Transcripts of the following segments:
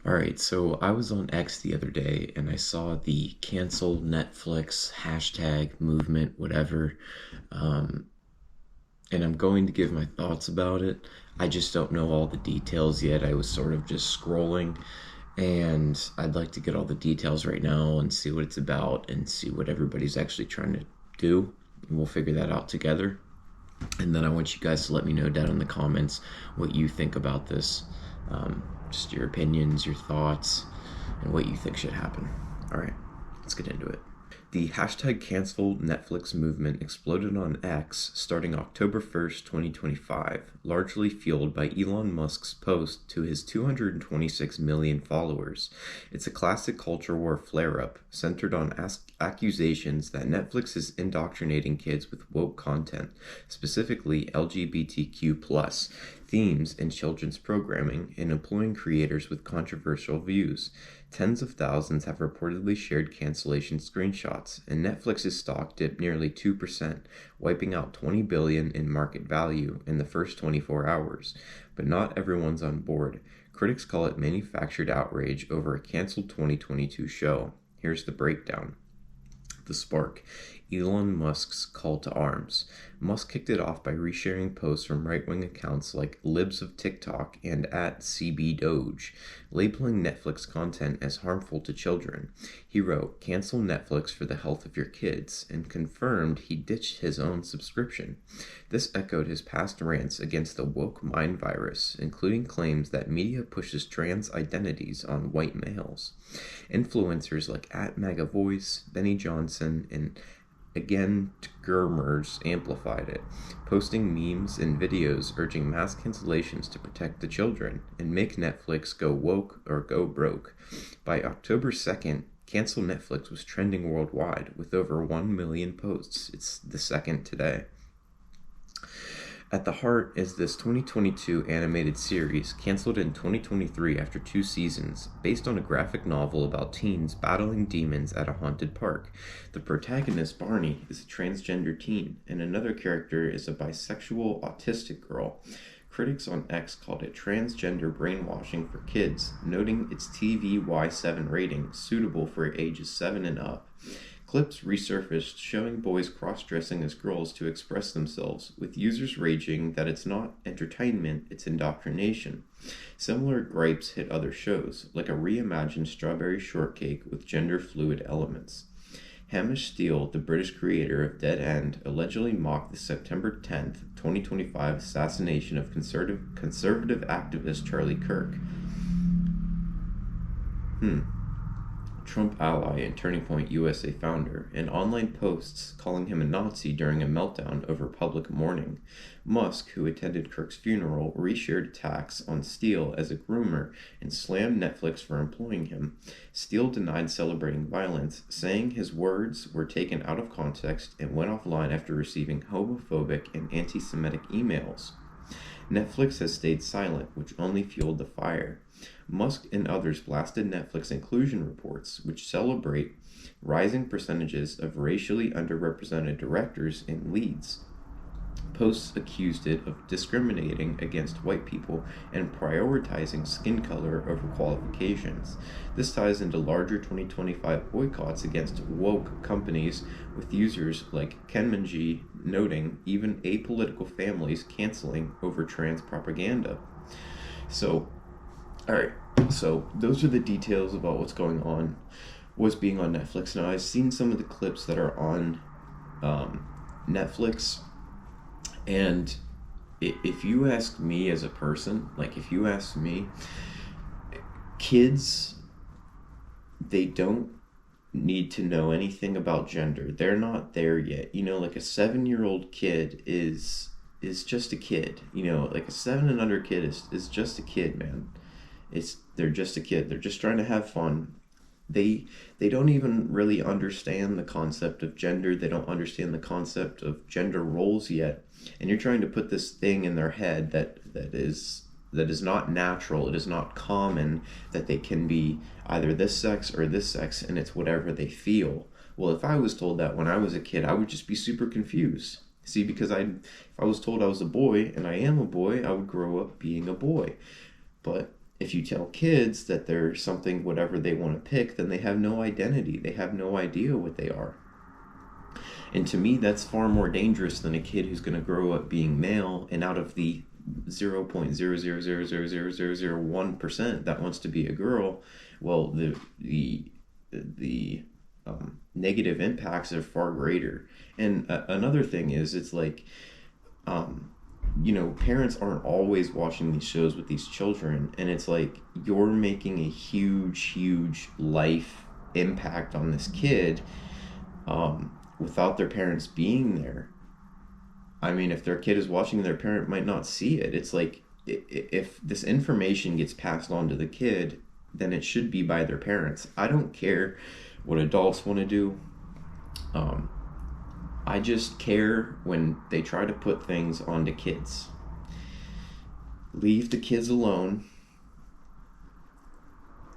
All right, so I was on X the other day and I saw the cancel Netflix hashtag movement, whatever, um, and I'm going to give my thoughts about it. I just don't know all the details yet. I was sort of just scrolling, and I'd like to get all the details right now and see what it's about and see what everybody's actually trying to do, and we'll figure that out together. And then I want you guys to let me know down in the comments what you think about this. Just your opinions, your thoughts, and what you think should happen. All right, let's get into it. The hashtag cancel Netflix movement exploded on X starting October 1st, 2025, largely fueled by Elon Musk's post to his 226 million followers. It's a classic culture war flare up centered on accusations that Netflix is indoctrinating kids with woke content, specifically LGBTQ themes in children's programming, and employing creators with controversial views. Tens of thousands have reportedly shared cancellation screenshots, and Netflix's stock dipped nearly 2%, wiping out $20 billion in market value in the first 24 hours. But not everyone's on board. Critics call it manufactured outrage over a canceled 2022 show. Here's the breakdown. The spark: Elon Musk's call to arms. Musk kicked it off by resharing posts from right-wing accounts like Libs of TikTok and at CBDoge, labeling Netflix content as harmful to children. He wrote, "Cancel Netflix for the health of your kids," and confirmed he ditched his own subscription. This echoed his past rants against the woke mind virus, including claims that media pushes trans identities on white males. Influencers like @MagaVoice, Benny Johnson, and again Germers amplified it, posting memes and videos urging mass cancellations to protect the children and make Netflix go woke or go broke. By October 2nd, Cancel Netflix was trending worldwide with over 1 million posts. It's the second today. At the heart is this 2022 animated series, canceled in 2023 after 2 seasons, based on a graphic novel about teens battling demons at a haunted park. The protagonist, Barney, is a transgender teen, and another character is a bisexual autistic girl. Critics on X called it transgender brainwashing for kids, noting its TVY7 rating, suitable for ages 7 and up. Clips resurfaced showing boys cross-dressing as girls to express themselves, with users raging that it's not entertainment, it's indoctrination. Similar gripes hit other shows, like a reimagined Strawberry Shortcake with gender-fluid elements. Hamish Steele, the British creator of Dead End, allegedly mocked the September 10th, 2025 assassination of conservative activist Charlie Kirk. Trump ally and Turning Point USA founder, in online posts calling him a Nazi during a meltdown over public mourning. Musk, who attended Kirk's funeral, reshared attacks on Steele as a groomer and slammed Netflix for employing him. Steele denied celebrating violence, saying his words were taken out of context and went offline after receiving homophobic and anti-Semitic emails. Netflix has stayed silent, which only fueled the fire. Musk and others blasted Netflix inclusion reports, which celebrate rising percentages of racially underrepresented directors and leads. Posts accused it of discriminating against white people and prioritizing skin color over qualifications. This ties into larger 2025 boycotts against woke companies, with users like Kenmanji noting even apolitical families canceling over trans propaganda. So those are the details about what's going on, what's being on Netflix. Now, I've seen some of the clips that are on Netflix, and if you ask me as a person, kids, they don't need to know anything about gender. They're not there yet. Like a 7-year-old kid is just a kid. Like a 7 and under kid is just a kid, man. They're just a kid. They're just trying to have fun. They don't even really understand the concept of gender. They don't understand the concept of gender roles yet. And you're trying to put this thing in their head that is not natural. It is not common that they can be either this sex or this sex, and it's whatever they feel. Well, if I was told that when I was a kid, I would just be super confused. See, because if I was told I was a boy and I am a boy, I would grow up being a boy. But If you tell kids that they're something, whatever they want to pick, then they have no identity. They have no idea what they are. And to me, that's far more dangerous than a kid who's going to grow up being male, and out of the 0.000000001% that wants to be a girl, well, the negative impacts are far greater. And another thing is, it's like, um, parents aren't always watching these shows with these children, and it's like you're making a huge life impact on this kid, without their parents being there. I mean, if their kid is watching, their parent might not see it. It's like, if this information gets passed on to the kid, then it should be by their parents. I don't care what adults want to do. Um, I just care when they try to put things onto kids. Leave the kids alone.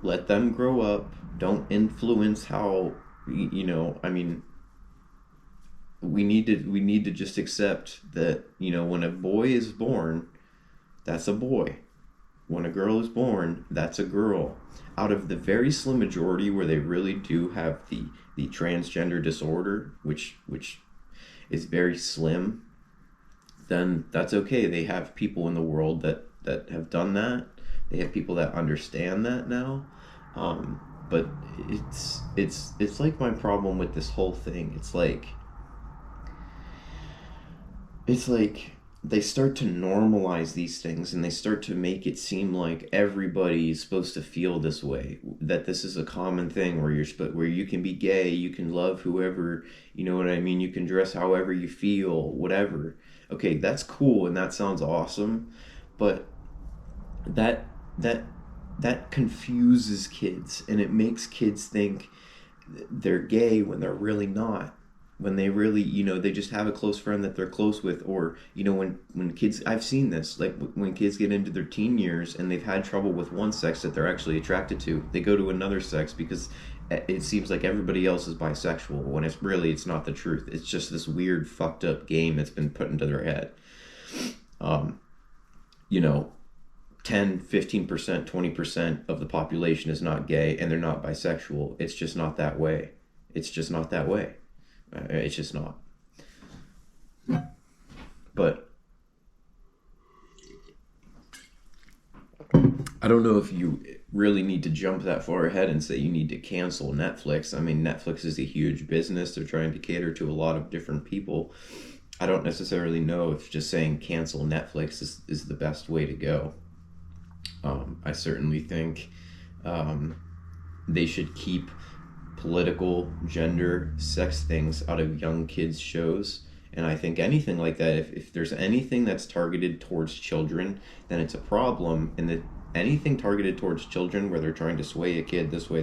Let them grow up. Don't influence how, I mean, we need to just accept that, when a boy is born, that's a boy. When a girl is born, that's a girl. Out of the very slim majority where they really do have the transgender disorder, which is very slim, then that's okay. They have people in the world that have done that. They have people that understand that now. But it's like my problem with this whole thing. It's like they start to normalize these things, and they start to make it seem like everybody's supposed to feel this way, that this is a common thing where you can be gay, you can love whoever, you know what I mean, you can dress however you feel, whatever. Okay, that's cool and that sounds awesome, but that that that confuses kids, and it makes kids think they're gay when they're really not, when they really, they just have a close friend that they're close with. Or, when kids, I've seen this, like when kids get into their teen years and they've had trouble with one sex that they're actually attracted to, they go to another sex because it seems like everybody else is bisexual, when it's not the truth. It's just this weird fucked up game that's been put into their head. um you know 10, 15%, 20% of the population is not gay, and they're not bisexual. It's just not that way. It's just not that way. It's just not. But I don't know if you really need to jump that far ahead and say you need to cancel Netflix. I mean, Netflix is a huge business. They're trying to cater to a lot of different people. I don't necessarily know if just saying cancel Netflix is the best way to go. I certainly think they should keep political, gender, sex things out of young kids' shows. And I think anything like that, if there's anything that's targeted towards children, then it's a problem. And that anything targeted towards children where they're trying to sway a kid this way,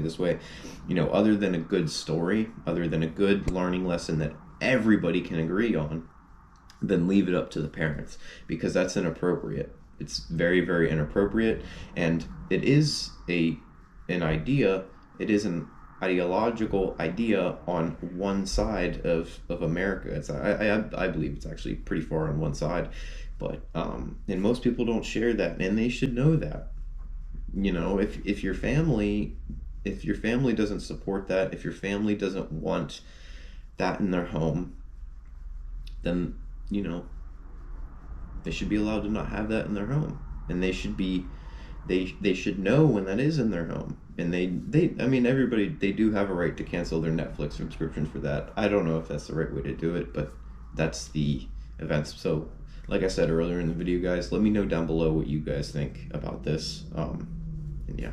other than a good story, other than a good learning lesson that everybody can agree on, then leave it up to the parents, because that's inappropriate. It's very, very inappropriate, and it is an idea. It is an ideological idea on one side of America. I believe it's actually pretty far on one side, but and most people don't share that, and they should know that. If your family doesn't support that, if your family doesn't want that in their home, then they should be allowed to not have that in their home, and they should know when that is in their home. And I mean, everybody, they do have a right to cancel their Netflix subscription for that. I don't know if that's the right way to do it, but that's the events. So, like I said earlier in the video, guys, let me know down below what you guys think about this. And yeah.